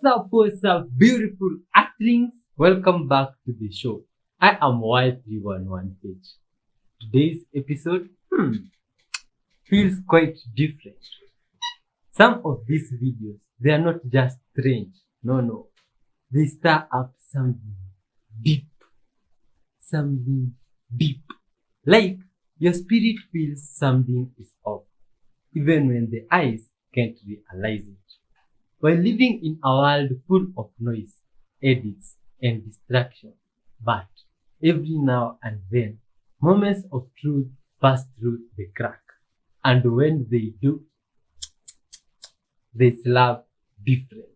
What's up, beautiful actrings? Welcome back to the show. I am Y311 Page. Today's episode feels quite different. Some of these videos, they are not just strange. No. They stir up deep. Something deep. Like your spirit feels something is off, even when the eyes can't realize it. While living in a world full of noise, edits, and distraction, but every now and then, moments of truth pass through the crack. And when they do, they slap different.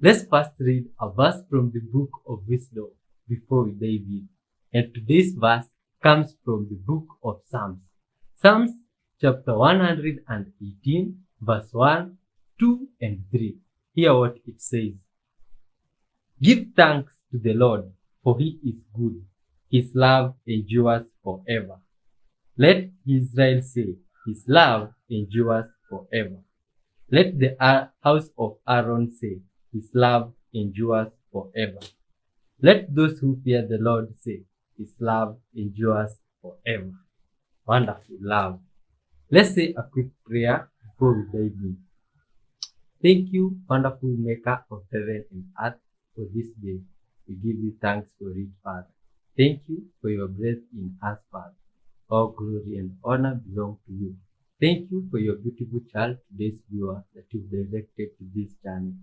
Let's first read a verse from the book of Wisdom before we dive in. And today's verse comes from the book of Psalms. Psalms chapter 118, verse 1, 2, and 3. Hear what it says. Give thanks to the Lord, for he is good. His love endures forever. Let Israel say, his love endures forever. Let the house of Aaron say, his love endures forever. Let those who fear the Lord say, his love endures forever. Wonderful love. Let's say a quick prayer before we dive in. Thank you, wonderful maker of heaven and earth, for this day. We give you thanks for it, Father. Thank you for your breath in us, Father. All glory and honor belong to you. Thank you for your beautiful child, today's viewer, that you've directed to this channel.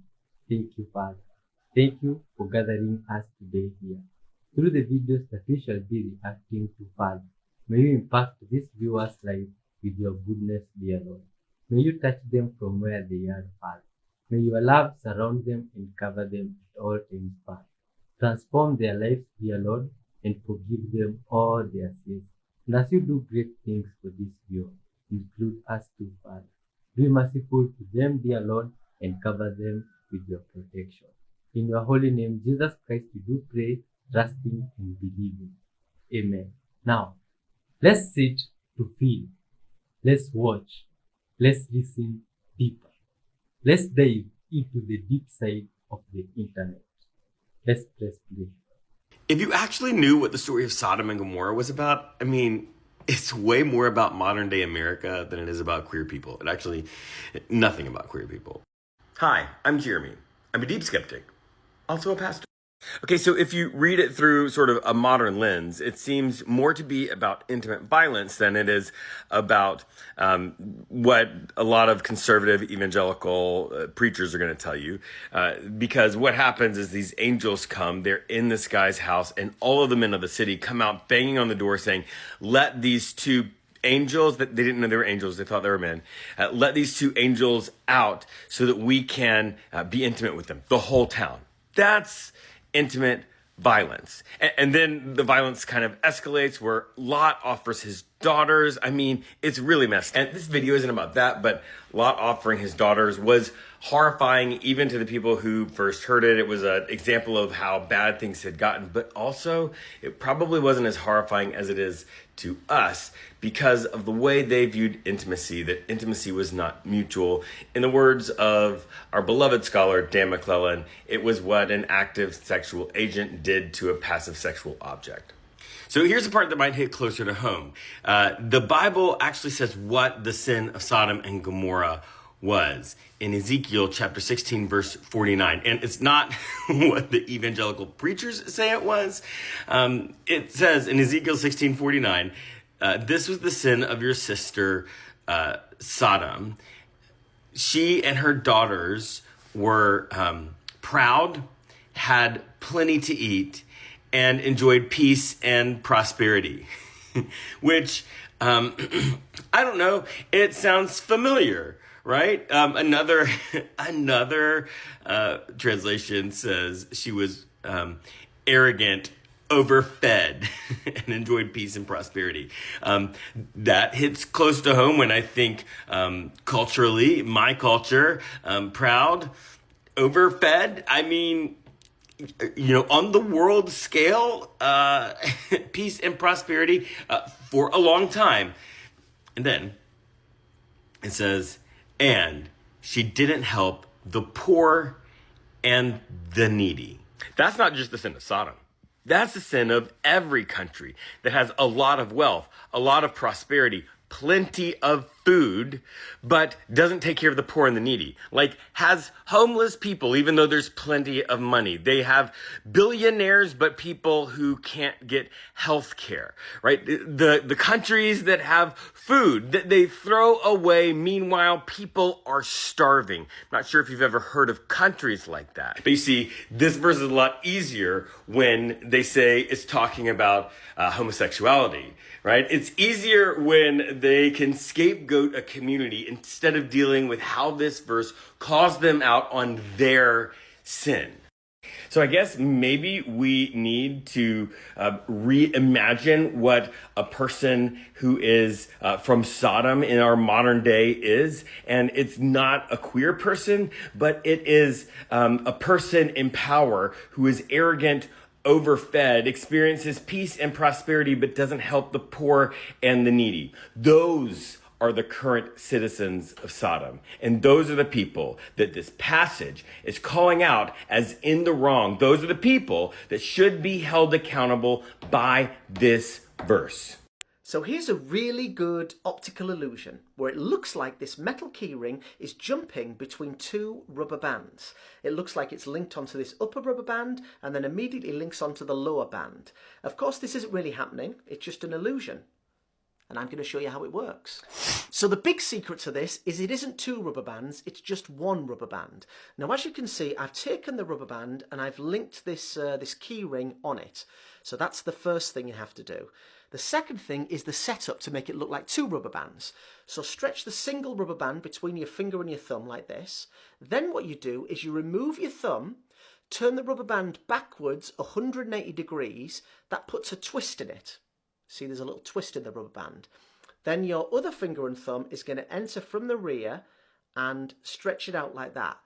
Thank you, Father. Thank you for gathering us today here. Through the videos that we shall be reacting to, Father, may you impact this viewer's life with your goodness, dear Lord. May you touch them from where they are, Father. May your love surround them and cover them at all times, Father. Transform their lives, dear Lord, and forgive them all their sins. And as you do great things for this viewer, include us too, Father. Be merciful to them, dear Lord, and cover them with your protection. In your holy name, Jesus Christ, we do pray, trusting and believing. Amen. Now, let's sit to feel. Let's watch. Let's listen deeper. Let's dive into the deep side of the internet. Let's press play. If you actually knew what the story of Sodom and Gomorrah was about, it's way more about modern day America than it is about queer people. Nothing about queer people. Hi, I'm Jeremy. I'm a deep skeptic, also a pastor. Okay, so if you read it through sort of a modern lens, it seems more to be about intimate violence than it is about what a lot of conservative evangelical preachers are going to tell you. Because what happens is these angels come, they're in this guy's house, and all of the men of the city come out banging on the door saying, let these two angels, that they didn't know they were angels, they thought they were men, let these two angels out so that we can be intimate with them, the whole town. That's intimate violence. And then the violence kind of escalates where Lot offers his daughters. It's really messed up. And this video isn't about that, but Lot offering his daughters was horrifying even to the people who first heard it. It was an example of how bad things had gotten, but also it probably wasn't as horrifying as it is to us because of the way they viewed intimacy, that intimacy was not mutual. In the words of our beloved scholar, Dan McClellan, it was what an active sexual agent did to a passive sexual object. So here's the part that might hit closer to home. The Bible actually says what the sin of Sodom and Gomorrah was in Ezekiel chapter 16, verse 49. And it's not what the evangelical preachers say it was. It says in Ezekiel 16:49, this was the sin of your sister Sodom. She and her daughters were proud, had plenty to eat, and enjoyed peace and prosperity. Which, I don't know, it sounds familiar. Right? Another translation says she was arrogant, overfed, and enjoyed peace and prosperity. That hits close to home when I think culturally, my culture, proud, overfed. On the world scale, peace and prosperity for a long time. And then it says, and she didn't help the poor and the needy. That's not just the sin of Sodom. That's the sin of every country that has a lot of wealth, a lot of prosperity, plenty of food, but doesn't take care of the poor and the needy. Like, has homeless people, even though there's plenty of money. They have billionaires, but people who can't get health care, right? The countries that have food that they throw away, meanwhile, people are starving. I'm not sure if you've ever heard of countries like that. But you see, this verse is a lot easier when they say it's talking about homosexuality, right? It's easier when they can scapegoat a community instead of dealing with how this verse calls them out on their sin. So I guess maybe we need to reimagine what a person who is from Sodom in our modern day is. And it's not a queer person, but it is a person in power who is arrogant, overfed, experiences peace and prosperity, but doesn't help the poor and the needy. Those are the current citizens of Sodom. And those are the people that this passage is calling out as in the wrong. Those are the people that should be held accountable by this verse. So here's a really good optical illusion where it looks like this metal keyring is jumping between two rubber bands. It looks like it's linked onto this upper rubber band and then immediately links onto the lower band. Of course, this isn't really happening. It's just an illusion. And I'm going to show you how it works. So the big secret to this is it isn't two rubber bands, it's just one rubber band. Now, as you can see, I've taken the rubber band and I've linked this key ring on it. So that's the first thing you have to do. The second thing is the setup to make it look like two rubber bands. So stretch the single rubber band between your finger and your thumb like this. Then what you do is you remove your thumb, turn the rubber band backwards 180 degrees. That puts a twist in it. See, there's a little twist in the rubber band. Then your other finger and thumb is going to enter from the rear and stretch it out like that.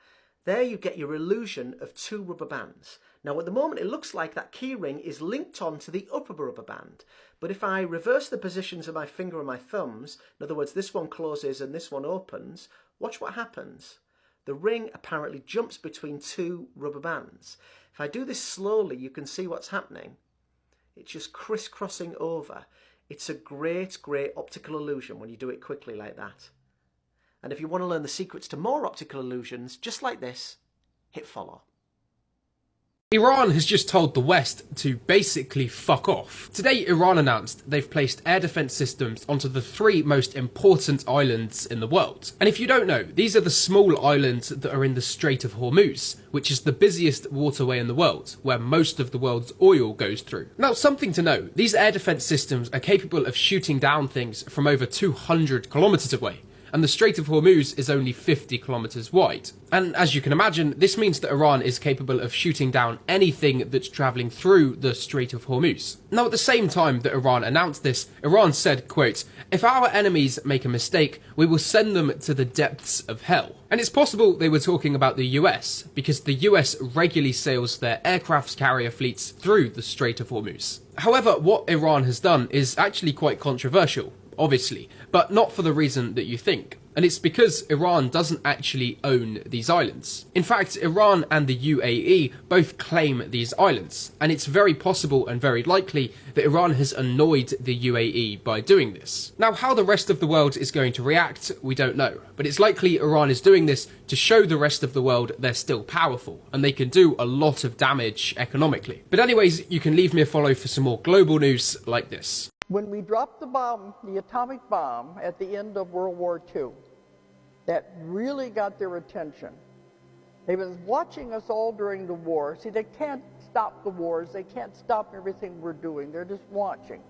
There you get your illusion of two rubber bands. Now at the moment it looks like that key ring is linked onto the upper rubber band. But if I reverse the positions of my finger and my thumbs, in other words this one closes and this one opens, watch what happens. The ring apparently jumps between two rubber bands. If I do this slowly, you can see what's happening. It's just crisscrossing over. It's a great, great optical illusion when you do it quickly like that. And if you want to learn the secrets to more optical illusions, just like this, hit follow. Iran has just told the West to basically fuck off. Today, Iran announced they've placed air defense systems onto the 3 most important islands in the world. And if you don't know, these are the small islands that are in the Strait of Hormuz, which is the busiest waterway in the world, where most of the world's oil goes through. Now, something to know, these air defense systems are capable of shooting down things from over 200 kilometers away. And the Strait of Hormuz is only 50 kilometers wide. And as you can imagine, this means that Iran is capable of shooting down anything that's traveling through the Strait of Hormuz. Now, at the same time that Iran announced this, Iran said, quote, "If our enemies make a mistake, we will send them to the depths of hell." And it's possible they were talking about the US, because the US regularly sails their aircraft carrier fleets through the Strait of Hormuz. However, what Iran has done is actually quite controversial. Obviously, but not for the reason that you think. And it's because Iran doesn't actually own these islands. In fact, Iran and the UAE both claim these islands, and it's very possible and very likely that Iran has annoyed the UAE by doing this. Now, how the rest of the world is going to react, we don't know, but it's likely Iran is doing this to show the rest of the world they're still powerful, and they can do a lot of damage economically. But anyways, you can leave me a follow for some more global news like this. When we dropped the bomb, the atomic bomb, at the end of World War II, that really got their attention. They was watching us all during the war. See, they can't stop the wars. They can't stop everything we're doing. They're just watching.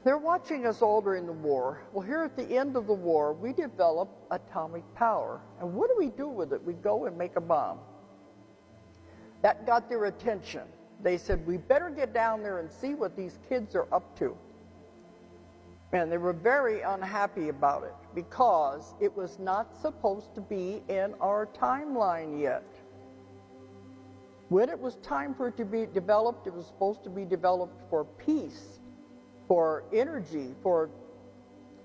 They're watching us all during the war. Well, here at the end of the war, we develop atomic power. And what do we do with it? We go and make a bomb. That got their attention. They said, we better get down there and see what these kids are up to. And they were very unhappy about it because it was not supposed to be in our timeline yet. When it was time for it to be developed, it was supposed to be developed for peace, for energy, for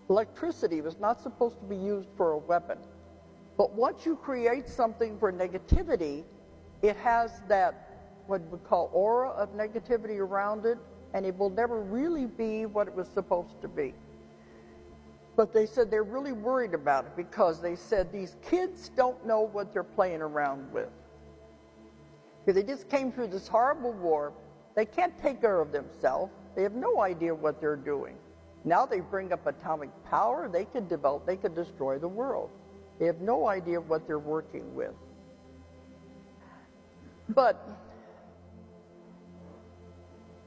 electricity. It was not supposed to be used for a weapon. But once you create something for negativity, It has that, what we call aura of negativity around it, and it will never really be what it was supposed to be. But they said they're really worried about it because they said these kids don't know what they're playing around with. Because they just came through this horrible war. They can't take care of themselves. They have no idea what they're doing. Now they bring up atomic power. They could develop, they could destroy the world. They have no idea what they're working with. But,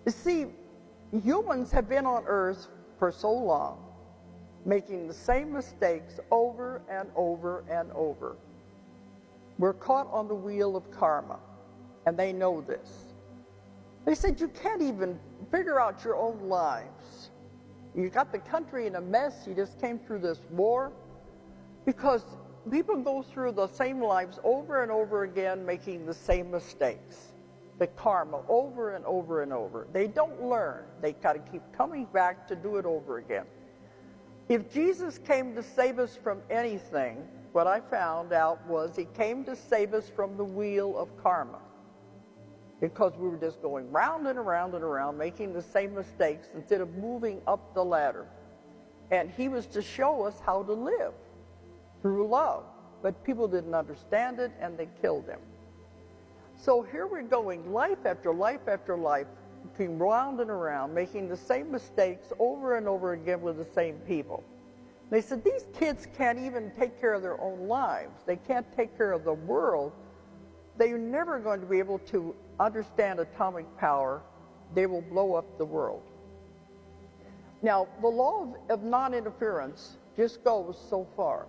you see, humans have been on Earth for so long, making the same mistakes over and over and over. We're caught on the wheel of karma, and they know this. They said you can't even figure out your own lives. You got the country in a mess, you just came through this war, because people go through the same lives over and over again, making the same mistakes. The karma over and over and over. They don't learn. They got to keep coming back to do it over again. If Jesus came to save us from anything, what I found out was he came to save us from the wheel of karma. Because we were just going round and around and around, making the same mistakes instead of moving up the ladder. And he was to show us how to live through love. But people didn't understand it, and they killed him. So here we're going, life after life after life, going round and around, making the same mistakes over and over again with the same people. They said these kids can't even take care of their own lives. They can't take care of the world. They're never going to be able to understand atomic power. They will blow up the world. Now, the law of non-interference just goes so far.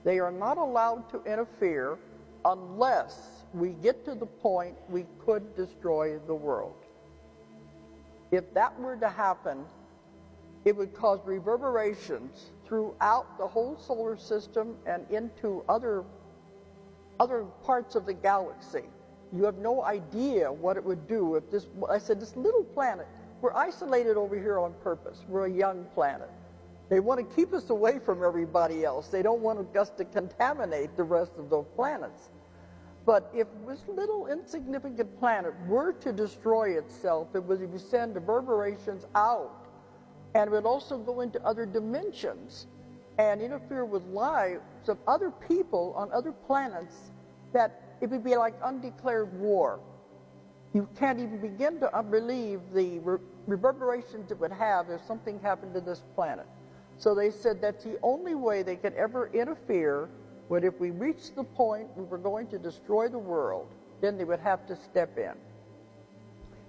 They are not allowed to interfere unless we get to the point we could destroy the world. If that were to happen, it would cause reverberations throughout the whole solar system and into other parts of the galaxy. You have no idea what it would do if this, I said, this little planet, we're isolated over here on purpose. We're a young planet. They want to keep us away from everybody else. They don't want us to contaminate the rest of those planets. But if this little insignificant planet were to destroy itself, it would send reverberations out, and it would also go into other dimensions and interfere with lives of other people on other planets, that it would be like undeclared war. You can't even begin to believe the reverberations it would have if something happened to this planet. So they said that's the only way they could ever interfere. But if we reached the point we were going to destroy the world, then they would have to step in.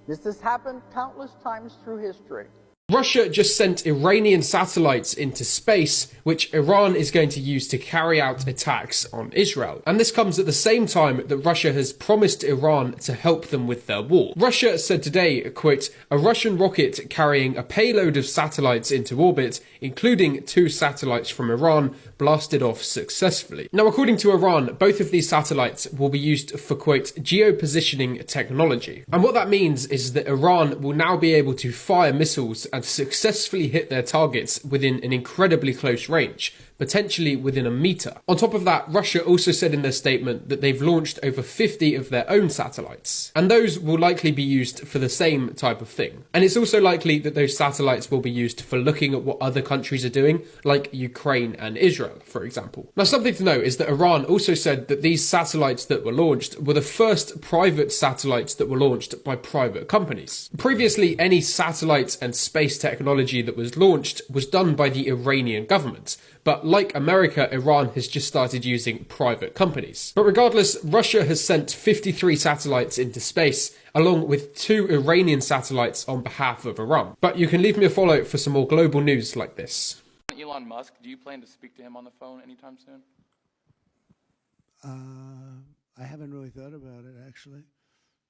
This has happened countless times through history. Russia just sent Iranian satellites into space, which Iran is going to use to carry out attacks on Israel. And this comes at the same time that Russia has promised Iran to help them with their war. Russia said today, quote, "A Russian rocket carrying a payload of satellites into orbit, including 2 satellites from Iran, blasted off successfully." Now, according to Iran, both of these satellites will be used for, quote, geopositioning technology. And what that means is that Iran will now be able to fire missiles and successfully hit their targets within an incredibly close range, potentially within a meter. On top of that, Russia also said in their statement that they've launched over 50 of their own satellites, and those will likely be used for the same type of thing. And it's also likely that those satellites will be used for looking at what other countries are doing, like Ukraine and Israel, for example. Now, something to note is that Iran also said that these satellites that were launched were the first private satellites that were launched by private companies. Previously, any satellites and space technology that was launched was done by the Iranian government. But like America, Iran has just started using private companies. But regardless, Russia has sent 53 satellites into space, along with 2 Iranian satellites on behalf of Iran. But you can leave me a follow for some more global news like this. Elon Musk, do you plan to speak to him on the phone anytime soon? I haven't really thought about it, actually.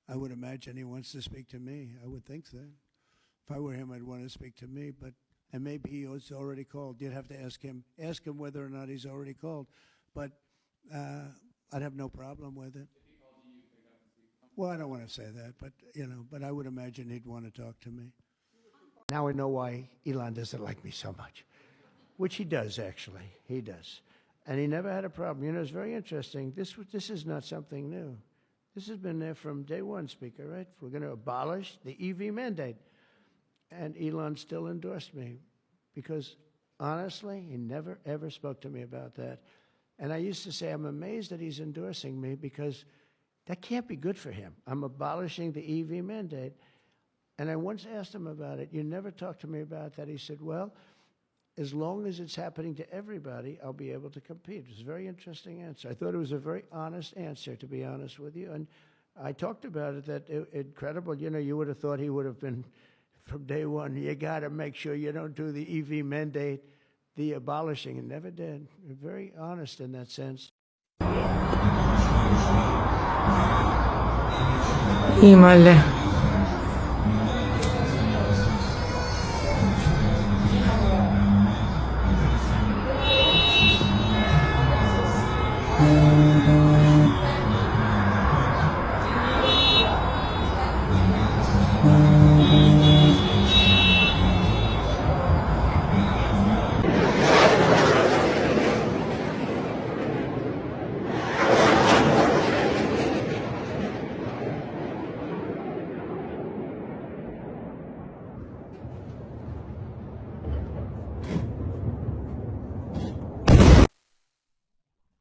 I would imagine he wants to speak to me. I would think that. If I were him, I'd want to speak to me, and maybe he's already called. You'd have to ask him whether or not he's already called. But I'd have no problem with it. Well, I don't want to say that, but I would imagine he'd want to talk to me. Now I know why Elon doesn't like me so much, which he does, actually. He does. And he never had a problem. It's very interesting. This is not something new. This has been there from day one, Speaker, right? We're going to abolish the EV mandate. And Elon still endorsed me because, honestly, he never, ever spoke to me about that. And I used to say, I'm amazed that he's endorsing me because that can't be good for him. I'm abolishing the EV mandate. And I once asked him about it. You never talked to me about that. He said, well, as long as it's happening to everybody, I'll be able to compete. It was a very interesting answer. I thought it was a very honest answer, to be honest with you. And I talked about it, that incredible, you know, you would have thought he would have been from day one, you got to make sure you don't do the EV mandate, the abolishing, and never did. Very honest in that sense. Hímale.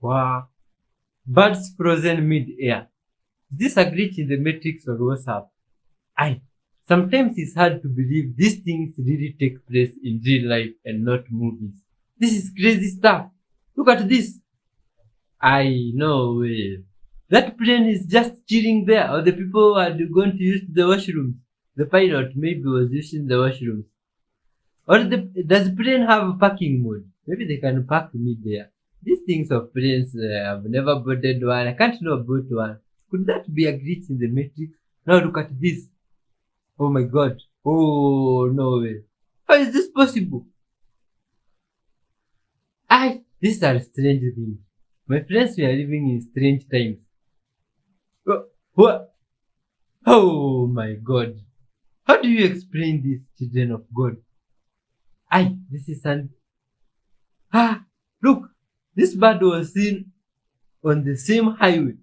Wow. Birds frozen mid-air. Is this a glitch in the Matrix or WhatsApp? Sometimes it's hard to believe these things really take place in real life and not movies. This is crazy stuff. Look at this. No way. That plane is just chilling there, or the people are going to use the washrooms. The pilot maybe was using the washrooms. Or does the plane have a parking mode? Maybe they can park mid-air. These things of planes, I've never boarded one. I can't know about one. Could that be a glitch in the Matrix? Now look at this. Oh my god. Oh, no way. How is this possible? These are strange things. My friends were living in strange times. What? Oh my god. How do you explain this, children of God? This is an... Look. This bird was seen on the same highway,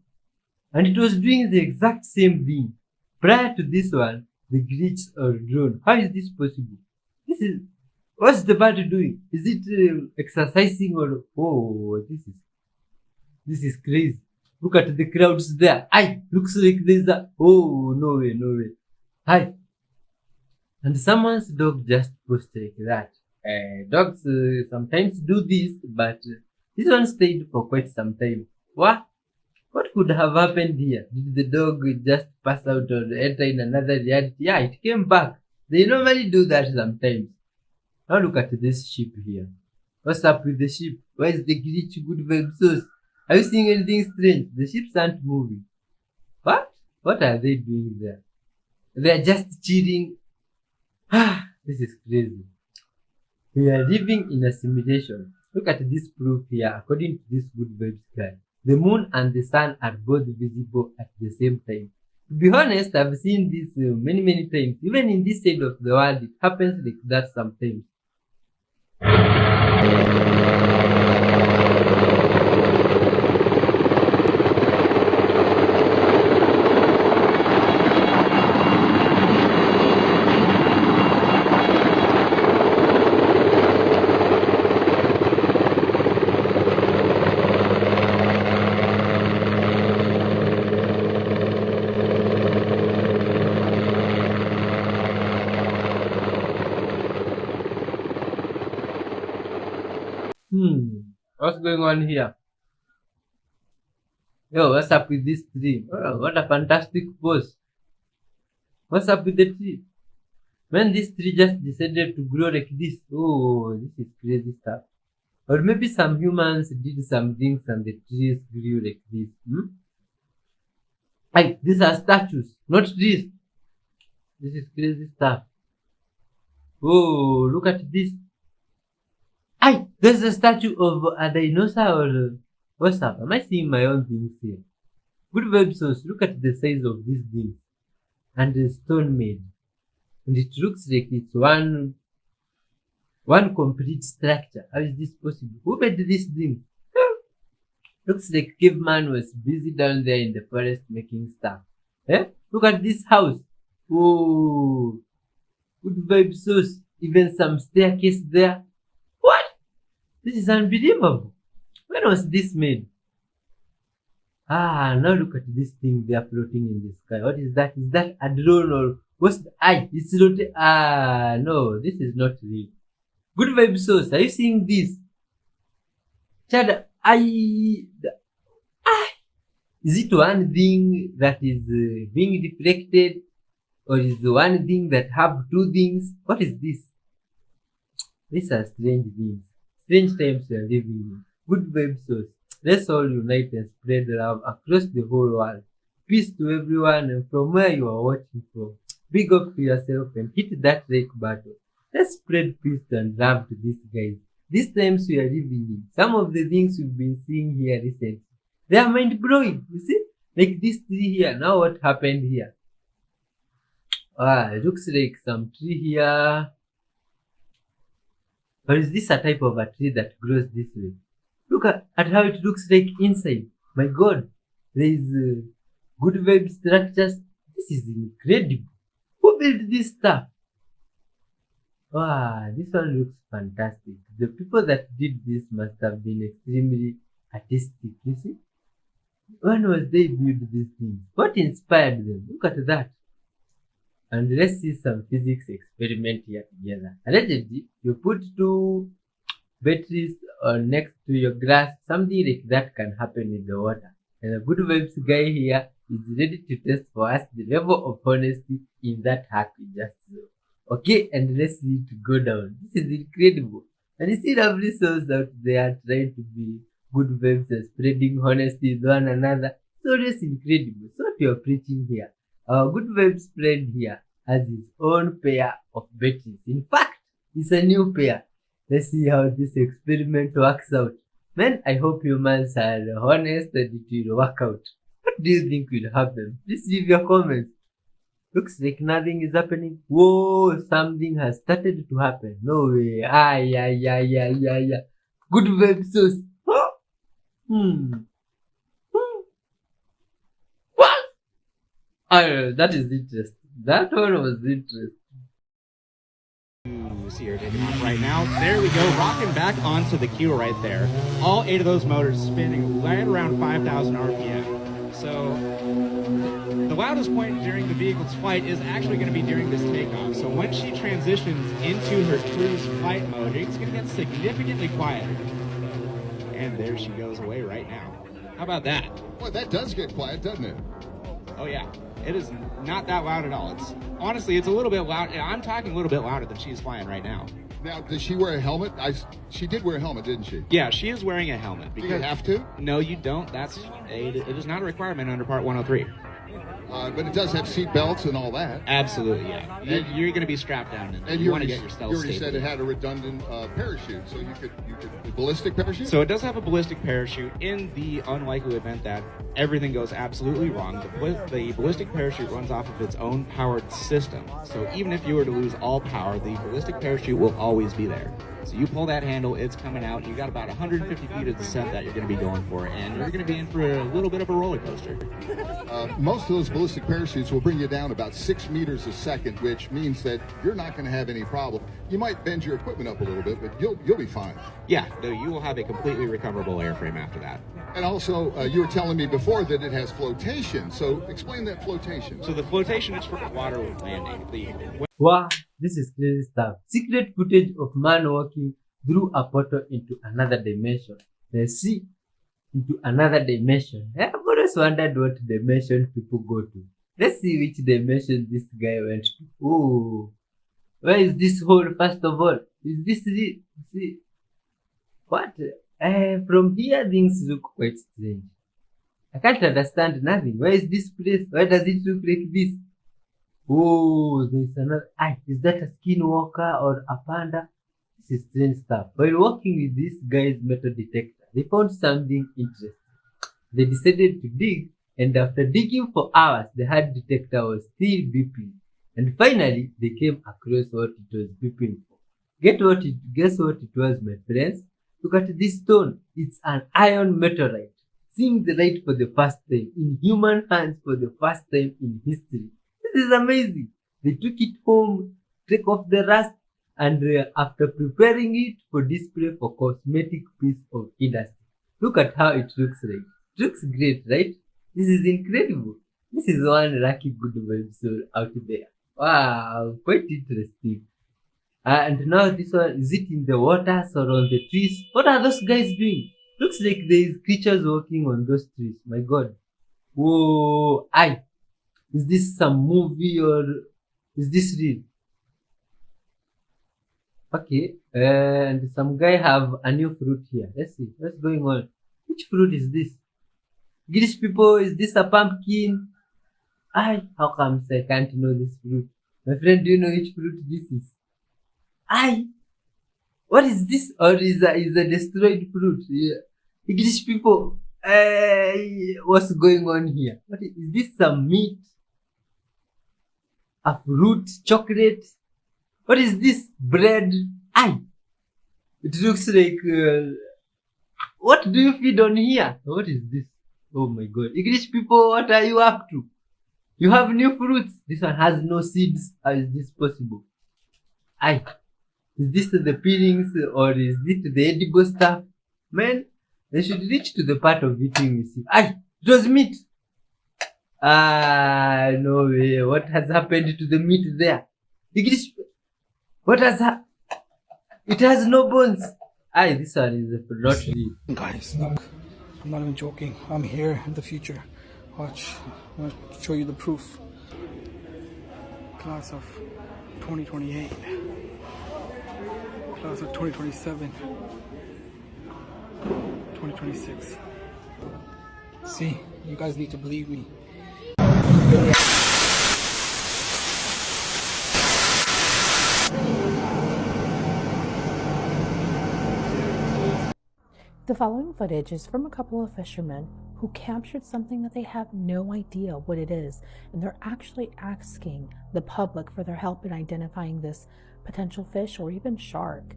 and it was doing the exact same thing. Prior to this one, the glitch or drone. How is this possible? What's the bird doing? Is it exercising or... Oh, this is crazy. Look at the crowds there. Looks like there's a... Oh, no way, no way. And someone's dog just posted like that. Dogs sometimes do this, but... this one stayed for quite some time. What could have happened here? Did the dog just pass out or enter in another reality? Yeah, it came back. They normally do that sometimes. Now look at this sheep here. What's up with the sheep? Why is the glitch good vibe sauce? Are you seeing anything strange? The sheep aren't moving. What? What are they doing there? They are just chilling. This is crazy. We are living in a simulation. Look at this proof here. According to this good vibes guy, the moon and the sun are both visible at the same time. To be honest, I've seen this many times. Even in this side of the world, it happens like that sometimes. What's going on here? Yo, what's up with this tree? Oh, what a fantastic pose. What's up with the tree? Man, this tree just decided to grow like this. Oh, this is crazy stuff. Or maybe some humans did some things and the trees grew like this. These are statues, not trees. This is crazy stuff. Oh, look at this. There's a statue of a dinosaur. What's up? Am I seeing my own things here? Good vibe source. Look at the size of this thing. And the stone made. And it looks like it's one complete structure. How is this possible? Who made this thing? Looks like caveman was busy down there in the forest making stuff. Eh? Look at this house. Oh, good vibe sauce. Even some staircase there. What? This is unbelievable. When was this made? Ah, now look at this thing there floating in the sky. What is that? Is that a drone or what's the it's not no, this is not real. Good vibe sauce. Are you seeing this? Chad, is it one thing that is being reflected, or is the one thing that have two things? What is this? These are strange things. Strange times we are living in. Good vibe sauce. Let's all unite and spread love across the whole world. Peace to everyone, and from where you are watching from, big up to yourself and hit that like button. Let's spread peace and love to these guys. These times we are living in, some of the things we've been seeing here recently, they are mind-blowing. You see? Like this tree here. Now what happened here? It looks like some tree here. Or is this a type of a tree that grows this way? Look at how it looks like inside. My God, there is good vibe structures. This is incredible. Who built this stuff? This one looks fantastic. The people that did this must have been extremely artistic. You see? When was they built these things? What inspired them? Look at that. And let's see some physics experiment here together. Allegedly, you put two batteries next to your glass. Something like that can happen with the water. And the good vibes guy here is ready to test for us the level of honesty in that hack we just saw. Okay, and let's see it go down. This is incredible. And you see lovely souls out there trying to be good vibes and spreading honesty with one another. So that's incredible. So what you're preaching here. Our good vibes friend here has his own pair of batteries. In fact, it's a new pair. Let's see how this experiment works out. Man, I hope humans are honest and it will work out. What do you think will happen? Please leave your comments. Looks like nothing is happening. Whoa, something has started to happen. No way. Good vibe sauce. Huh? What? That is interesting. That one was interesting. See her taking off right now. There we go, rocking back onto the queue right there. All 8 of those motors spinning right around 5,000 RPM. So the loudest point during the vehicle's flight is actually going to be during this takeoff. So when she transitions into her cruise flight mode, it's going to get significantly quieter. And there she goes away right now. How about that? Boy, that does get quiet, doesn't it? Oh yeah, it is not that loud at all. It's honestly, it's a little bit loud. I'm talking a little bit louder than she's flying right now. Now, does she wear a helmet? She did wear a helmet, didn't she? Yeah, she is wearing a helmet. Do you have to? No, you don't. It is not a requirement under Part 103. But it does have seat belts and all that. Absolutely, yeah. You're going to be strapped down, and you want to get yourself. You already said it had a redundant parachute, so you could ballistic parachute. So it does have a ballistic parachute. In the unlikely event that everything goes absolutely wrong, the ballistic parachute runs off of its own powered system. So even if you were to lose all power, the ballistic parachute will always be there. So you pull that handle, it's coming out. You got about 150 feet of descent that you're going to be going for, and you're going to be in for a little bit of a roller coaster. Most of those ballistic parachutes will bring you down about 6 meters a second, which means that you're not going to have any problem. You might bend your equipment up a little bit, but you'll be fine. Yeah, no, you will have a completely recoverable airframe after that. And also, you were telling me before that it has flotation. So explain that flotation. So the flotation is for water landing. Wow, this is crazy stuff. Secret footage of man walking through a portal into another dimension. Let's see, into another dimension. I've always wondered what dimension people go to. Let's see which dimension this guy went to. Oh, where is this hole first of all? Is this the... See, what? From here things look quite strange. I can't understand nothing. Where is this place? Why does it look like this? Oh, there's another. Is that a skinwalker or a panda? This is strange stuff. While working with this guy's metal detector, they found something interesting. They decided to dig, and after digging for hours, the hard detector was still beeping. And finally, they came across what it was beeping for. Guess what it was, my friends? Look at this stone. It's an iron meteorite. seeing the light for the first time in human hands for the first time in history. This is amazing. They took it home, take off the rust, and after preparing it for display for cosmetic piece of industry. Look at how it looks like. It looks great, right? This is incredible. This is one lucky good vibe soul out there. Wow, quite interesting. And now this one, is it in the waters or on the trees? What are those guys doing? Looks like there is creatures walking on those trees. My God. Whoa, is this some movie or is this real? Okay, and some guy have a new fruit here. Let's see, what's going on? Which fruit is this? British people, is this a pumpkin? How comes I can't know this fruit? My friend, do you know which fruit this is? What is this? Or is a destroyed fruit? Yeah. English people, what's going on here? What is this? Some meat? A fruit? Chocolate? What is this? Bread? It looks like, what do you feed on here? What is this? Oh my God. English people, what are you up to? You have new fruits. This one has no seeds. How is this possible? Is this the peelings or is it the edible stuff? Man, they should reach to the part of eating. You see. It was meat. No way. What has happened to the meat there? English, what has happened? It has no bones. This one is not real. Guys, look, I'm not even joking. I'm here in the future. Watch, I'm going to show you the proof. Class of 2028. Class of 2027. 2026. See, you guys need to believe me. The following footage is from a couple of fishermen who captured something that they have no idea what it is, and they're actually asking the public for their help in identifying this potential fish or even shark.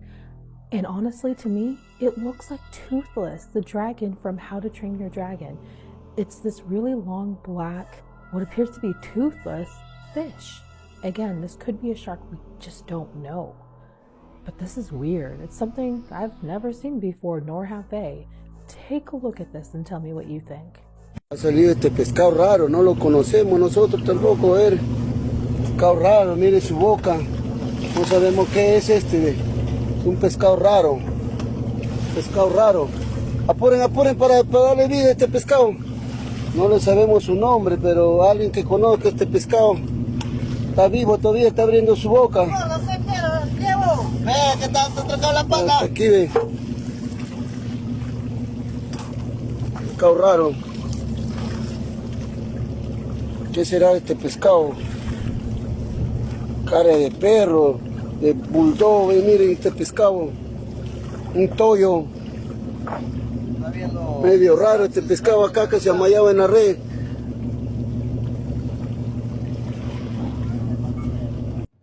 And honestly, to me, it looks like Toothless, the dragon from How to Train Your Dragon. It's this really long black, what appears to be toothless fish. Again, this could be a shark, we just don't know. But this is weird. It's something I've never seen before, nor have they. Take a look at this and tell me what you think. Ha salido este pescado raro, no lo conocemos nosotros tampoco, a ver. Pescado raro, mire su boca. No sabemos qué es este. Es un pescado raro. Pescado raro. Apuren para darle vida a este pescado. No le sabemos su nombre, pero alguien que conozca este pescado está vivo todavía, está abriendo su boca. Ve, que está tocando la pata. Aquí ve. Pescado raro. ¿Qué será este pescado? Cara de perro, de bulldog, miren este pescado. Un toyo. Medio raro este pescado acá que se amallaba en la red.